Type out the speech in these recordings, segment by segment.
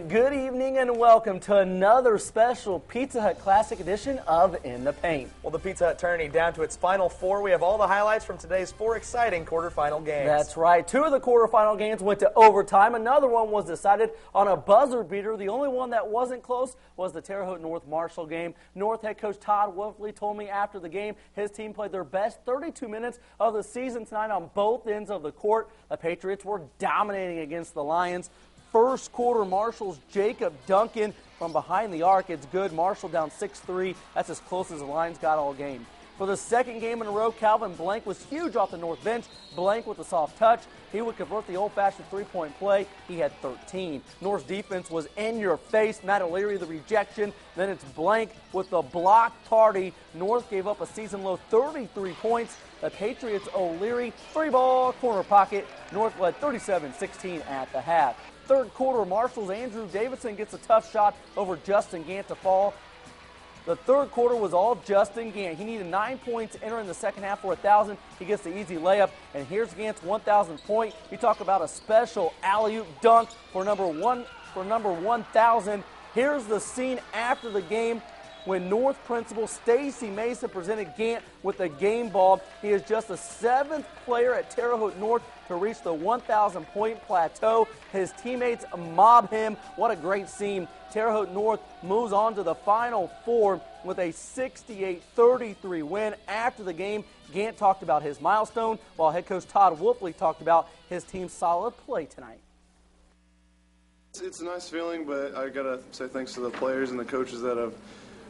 Good evening and welcome to another special Pizza Hut Classic edition of In the Paint. Well, the Pizza Hut tourney down to its final four. We have all the highlights from today's four exciting quarterfinal games. That's right. Two of the quarterfinal games went to overtime. Another one was decided on a buzzer beater. The only one that wasn't close was the Terre Haute North Marshall game. North head coach Todd Wolfley told me after the game his team played their best 32 minutes of the season tonight on both ends of the court. The Patriots were dominating against the Lions. First quarter, Marshall's Jacob Duncan from behind the arc. It's good. Marshall down 6-3. That's as close as the Lions got all game. For the second game in a row, Calvin Blank was huge off the North bench. Blank with a soft touch. He would convert the old-fashioned three-point play. He had 13. North's defense was in your face. Matt O'Leary, the rejection. Then it's Blank with the block party. North gave up a season-low 33 points. The Patriots' O'Leary, three-ball, corner pocket. North led 37-16 at the half. Third quarter, Marshall's Andrew Davidson gets a tough shot over Justin Gant to fall. The third quarter was all Justin Gant. He needed 9 points entering the second half for 1,000. He gets the easy layup, and here's Gant's 1,000 point. You talk about a special alley-oop dunk for number 1,000. Here's the scene after the game when North principal Stacy Mason presented Gant with the game ball. He is just the seventh player at Terre Haute North to reach the 1,000-point plateau. His teammates mob him. What a great scene. Terre Haute North moves on to the Final Four with a 68-33 win. After the game, Gant talked about his milestone, while head coach Todd Wolfley talked about his team's solid play tonight. It's a nice feeling, but I got to say thanks to the players and the coaches that have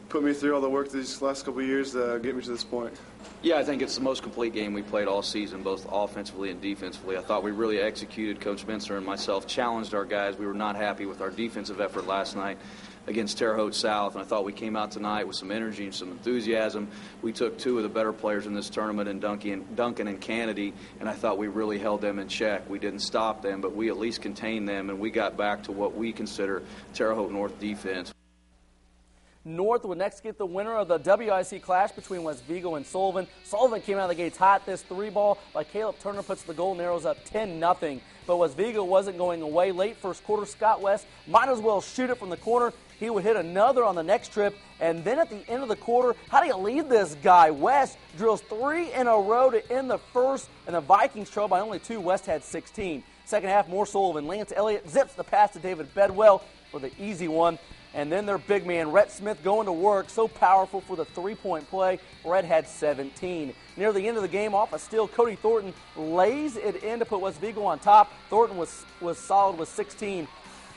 put me through all the work these last couple of years to get me to this point. Yeah, I think it's the most complete game we played all season, both offensively and defensively. I thought we really executed. Coach Benser and myself challenged our guys. We were not happy with our defensive effort last night against Terre Haute South, and I thought we came out tonight with some energy and some enthusiasm. We took two of the better players in this tournament in Duncan and Kennedy, and I thought we really held them in check. We didn't stop them, but we at least contained them, and we got back to what we consider Terre Haute North defense. North would next get the winner of the WIC clash between West Vigo and Sullivan. Sullivan came out of the gates hot. This three ball by Caleb Turner puts the Golden Arrows up 10-0. But West Vigo wasn't going away. Late first quarter, Scott West might as well shoot it from the corner. He would hit another on the next trip. And then at the end of the quarter, how do you lead this guy? West drills 3 in a row to end the first, and the Vikings trail by only 2. West had 16. Second half, more Sullivan. Lance Elliott zips the pass to David Bedwell for the easy one. And then their big man, Rhett Smith, going to work. So powerful for the three-point play. Rhett had 17. Near the end of the game, off a steal, Cody Thornton lays it in to put West Vigo on top. Thornton was solid with 16.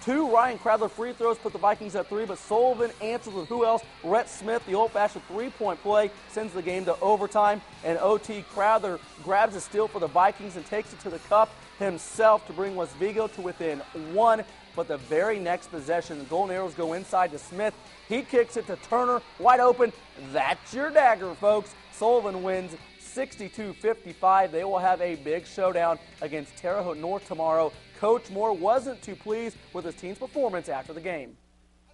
2 Ryan Crowther free throws put the Vikings at 3, but Sullivan answers with who else? Rhett Smith, the old-fashioned three-point play, sends the game to overtime. And O.T. Crowther grabs a steal for the Vikings and takes it to the cup himself to bring West Vigo to within 1. But the very next possession, the Golden Arrows go inside to Smith. He kicks it to Turner, wide open. That's your dagger, folks. Sullivan wins 62-55. They will have a big showdown against Terre Haute North tomorrow. Coach Moore wasn't too pleased with his team's performance after the game.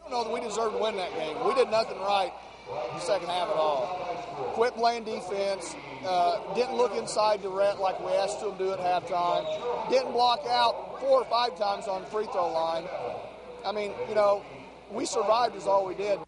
I don't know that we deserved to win that game. We did nothing right in the second half at all. Quit playing defense. Didn't look inside to Rhett like we asked him to do at halftime. Didn't block out 4 or 5 times on the free throw line. I mean, you know, we survived is all we did.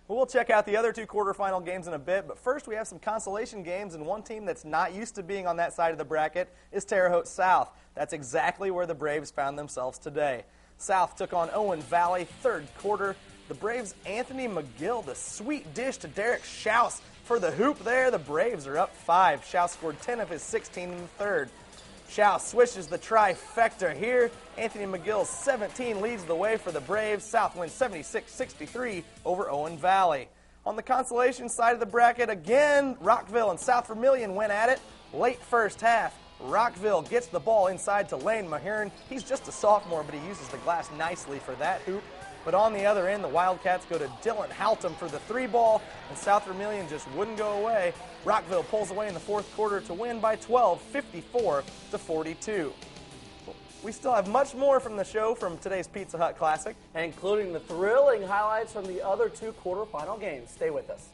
Well, we'll check out the other 2 quarterfinal games in a bit, but first we have some consolation games, and one team that's not used to being on that side of the bracket is Terre Haute South. That's exactly where the Braves found themselves today. South took on Owen Valley, third quarter. The Braves' Anthony McGill, the sweet dish to Derek Schaus for the hoop there. The Braves are up 5. Schaus scored 10 of his 16 in the third. Schaus swishes the trifecta here. Anthony McGill's 17 leads the way for the Braves. South wins 76-63 over Owen Valley. On the consolation side of the bracket, again, Rockville and South Vermilion went at it. Late first half, Rockville gets the ball inside to Lane Mahern. He's just a sophomore, but he uses the glass nicely for that hoop. But on the other end, the Wildcats go to Dylan Haltom for the 3-ball, and South Vermilion just wouldn't go away. Rockville pulls away in the fourth quarter to win by 12, 54-42. We still have much more from the show from today's Pizza Hut Classic, including the thrilling highlights from the other 2 quarterfinal games. Stay with us.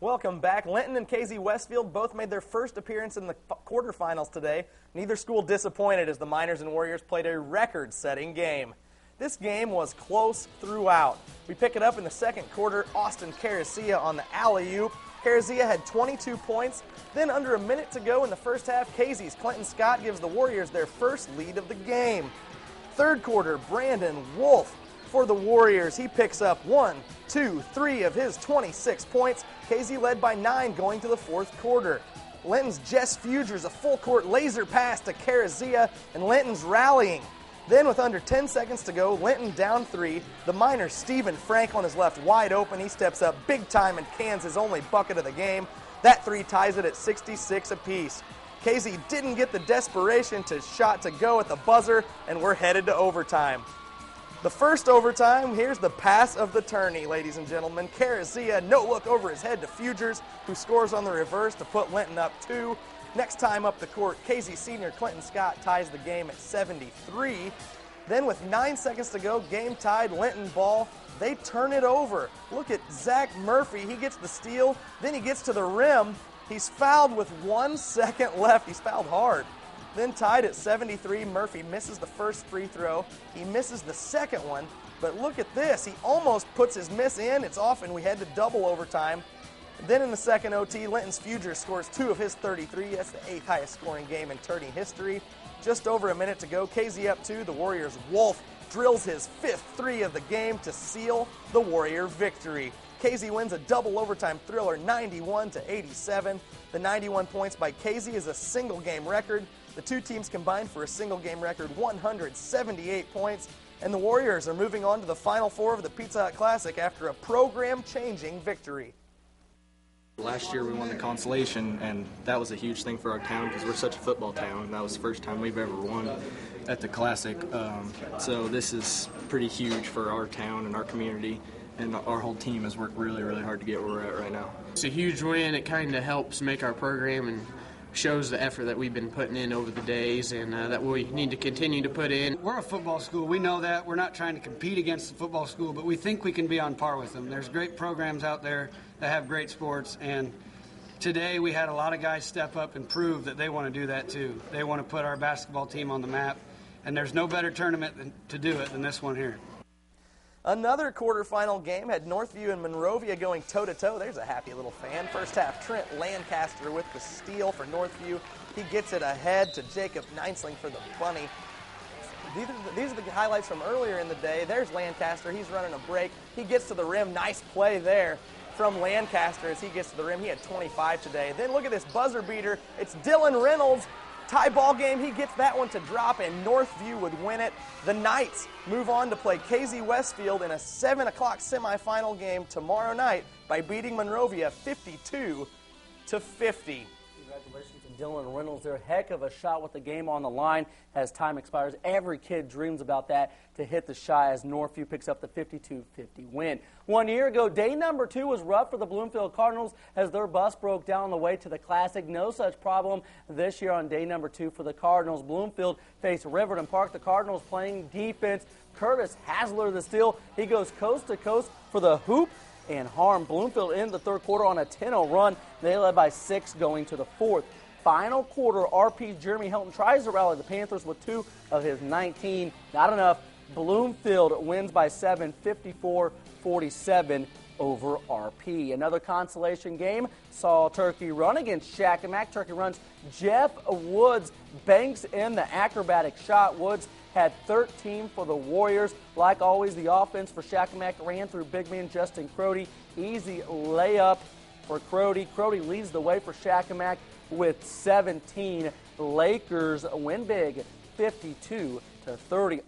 Welcome back. Linton and KZ Westfield both made their first appearance in the quarterfinals today. Neither school disappointed as the Miners and Warriors played a record-setting game. This game was close throughout. We pick it up in the second quarter. Austin Carazia on the alley-oop. Carazia had 22 points. Then under a minute to go in the first half, KZ's Clinton Scott gives the Warriors their first lead of the game. Third quarter, Brandon Wolf for the Warriors. He picks up 1, 2, 3 of his 26 points. KZ led by 9 going to the fourth quarter. Linton's Jess Fugers a full-court laser pass to Carazia, and Linton's rallying. Then with under 10 seconds to go, Linton down 3. The Miners' Stephen Frank on his left wide open. He steps up big time and cans his only bucket of the game. That 3 ties it at 66 apiece. KZ didn't get the desperation shot to go at the buzzer, and we're headed to overtime. The first overtime, here's the pass of the tourney, ladies and gentlemen. Carazia, no look over his head to Fugers, who scores on the reverse to put Linton up 2. Next time up the court, KZ senior Clinton Scott ties the game at 73. Then with 9 seconds to go, game tied, Linton ball. They turn it over. Look at Zach Murphy. He gets the steal. Then he gets to the rim. He's fouled with 1 second left. He's fouled hard. Then tied at 73, Murphy misses the first free throw. He misses the second one. But look at this. He almost puts his miss in. It's off, and we head to double overtime. Then in the second OT, Linton's Fugers scores 2 of his 33. That's the 8th highest scoring game in tourney history. Just over a minute to go. KZ up 2. The Warriors' Wolf drills his 5th 3 of the game to seal the Warrior victory. KZ wins a double overtime thriller, 91-87. The 91 points by KZ is a single game record. The two teams combined for a single game record, 178 points. And the Warriors are moving on to the Final Four of the Pizza Hut Classic after a program-changing victory. Last year we won the consolation, and that was a huge thing for our town because we're such a football town. That was the first time we've ever won at the Classic. So this is pretty huge for our town and our community, and our whole team has worked really, really hard to get where we're at right now. It's a huge win. It kind of helps make our program and shows the effort that we've been putting in over the days and that we need to continue to put in. We're a football school. We know that. We're not trying to compete against the football school, but we think we can be on par with them. There's great programs out there that have great sports, and today we had a lot of guys step up and prove that they want to do that too. They want to put our basketball team on the map, and there's no better tournament to do it than this one here. Another quarterfinal game had Northview and Monrovia going toe-to-toe. There's a happy little fan. First half, Trent Lancaster with the steal for Northview. He gets it ahead to Jacob Neinsling for the bunny. These are the highlights from earlier in the day. There's Lancaster. He's running a break. He gets to the rim. Nice play there from Lancaster as he gets to the rim. He had 25 today. Then look at this buzzer beater. It's Dylan Reynolds. Tie ball game. He gets that one to drop, and Northview would win it. The Knights move on to play KZ Westfield in a 7 o'clock semifinal game tomorrow night by beating Monrovia 52-50. Congratulations to Dylan Reynolds. They're a heck of a shot with the game on the line as time expires. Every kid dreams about that, to hit the shot as Northview picks up the 52-50 win. 1 year ago, day number 2 was rough for the Bloomfield Cardinals as their bus broke down on the way to the Classic. No such problem this year on day number 2 for the Cardinals. Bloomfield faced Riverton Park. The Cardinals playing defense. Curtis Hasler the steal. He goes coast to coast for the hoop and harm. Bloomfield in the third quarter on a 10-0 run. They led by 6 going to the fourth. Final quarter, RP's Jeremy Helton tries to rally the Panthers with 2 of his 19. Not enough. Bloomfield wins by 7, 54-47 over RP. Another consolation game saw Turkey Run against Shakamak. Turkey Run's Jeff Woods banks in the acrobatic shot. Woods had 13 for the Warriors. Like always, the offense for Shakamak ran through big man Justin Crody. Easy layup for Crody. Crody leads the way for Shakamak with 17. Lakers win big, 52-30.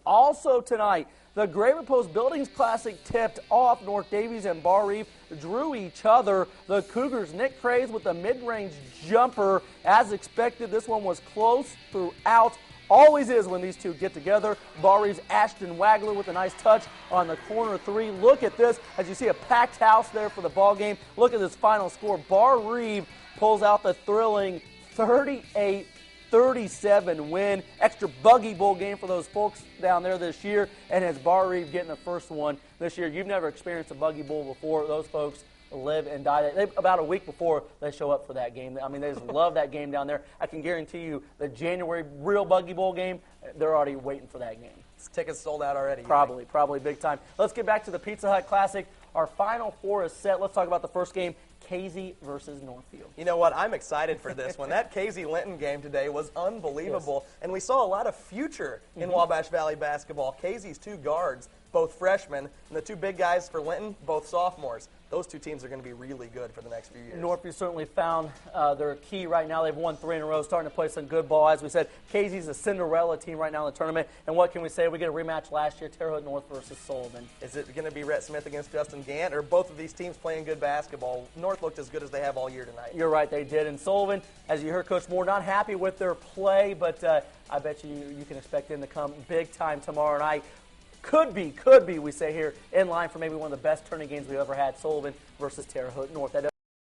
Also tonight, the Great Repose Buildings Classic tipped off. North Davies and Bar Reef drew each other. The Cougars' Nick Craze with a mid-range jumper. As expected, this one was close throughout. Always is when these two get together. Bar Reeve's Ashton Wagler with a nice touch on the corner 3. Look at this as you see a packed house there for the ball game. Look at this final score. Bar Reeve pulls out the thrilling 38-37 win. Extra buggy bowl game for those folks down there this year, and as Bar Reeve getting the first one this year. You've never experienced a buggy bowl before. Those folks live and die. About a week before they show up for that game. I mean, they just love that game down there. I can guarantee you the January real Buggy Bowl game, they're already waiting for that game. Tickets sold out already. Probably big time. Let's get back to the Pizza Hut Classic. Our Final Four is set. Let's talk about the first game, Casey versus Northfield. You know what? I'm excited for this one. That Casey-Linton game today was unbelievable, and we saw a lot of future in Wabash Valley basketball. Casey's 2 guards, both freshmen, and the 2 big guys for Linton, both sophomores. Those 2 teams are going to be really good for the next few years. Northfield certainly found their key right now. They've won 3 in a row, starting to play some good ball. As we said, Casey's a Cinderella team right now in the tournament. And what can we say? We get a rematch last year, Terre Haute North versus Sullivan. Is it going to be Rhett Smith against Justin Gant, or both of these teams playing good basketball? North looked as good as they have all year tonight. You're right, they did. And Sullivan, as you heard Coach Moore, not happy with their play, but I bet you can expect them to come big time tomorrow night. Could be, we say here, in line for maybe one of the best tournament games we've ever had, Sullivan versus Terre Haute North.